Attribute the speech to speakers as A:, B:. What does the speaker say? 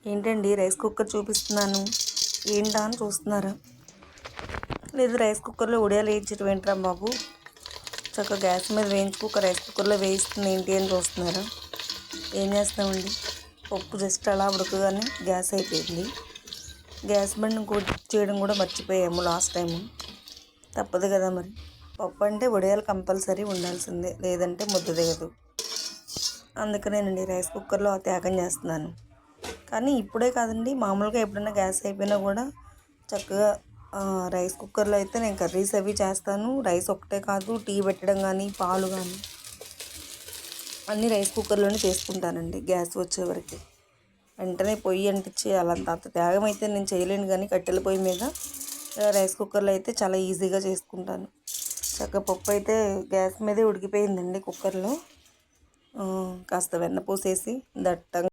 A: ఏంటండి rice cooker చూపిస్తున్నాను ఏంటా అని చూస్తున్నారా? లేదు రైస్ కుక్కర్లో ఉడియాలు వేయించడం ఏంట్రా బాబు, చక్కగా గ్యాస్ మీద వేయించుకోక రైస్ కుక్కర్లో వేయిస్తుంది ఏంటి అని చూస్తున్నారా? ఏం చేస్తామండి, పప్పు జస్ట్ అలా ఉడకగానే గ్యాస్ అయిపోయింది. గ్యాస్ బండ్ చేయడం కూడా మర్చిపోయాము లాస్ట్ టైము. తప్పదు కదా మరి, పప్పు అంటే ఉడియాలు కంపల్సరీ ఉండాల్సిందే, లేదంటే ముద్ద దిగదు. అందుకనేనండి రైస్ కుక్కర్లో త్యాగం చేస్తున్నాను. కానీ ఇప్పుడే కాదండి, మామూలుగా ఎప్పుడైనా గ్యాస్ అయిపోయినా కూడా చక్కగా రైస్ కుక్కర్లో అయితే నేను కర్రీస్ అవి చేస్తాను. రైస్ ఒకటే కాదు, టీ పెట్టడం కానీ పాలు కానీ అన్నీ రైస్ కుక్కర్లోనే చేసుకుంటానండి. గ్యాస్ వచ్చేవరకు వెంటనే పొయ్యి అంటించి అంత త్యాగం అయితే నేను చేయలేను, కానీ కట్టెల పొయ్యి మీద రైస్ కుక్కర్లో అయితే చాలా ఈజీగా చేసుకుంటాను. చక్కగా పప్పు అయితే గ్యాస్ మీదే ఉడికిపోయిందండి కుక్కర్లో. కాస్త వెన్న పూసేసి దట్టంగా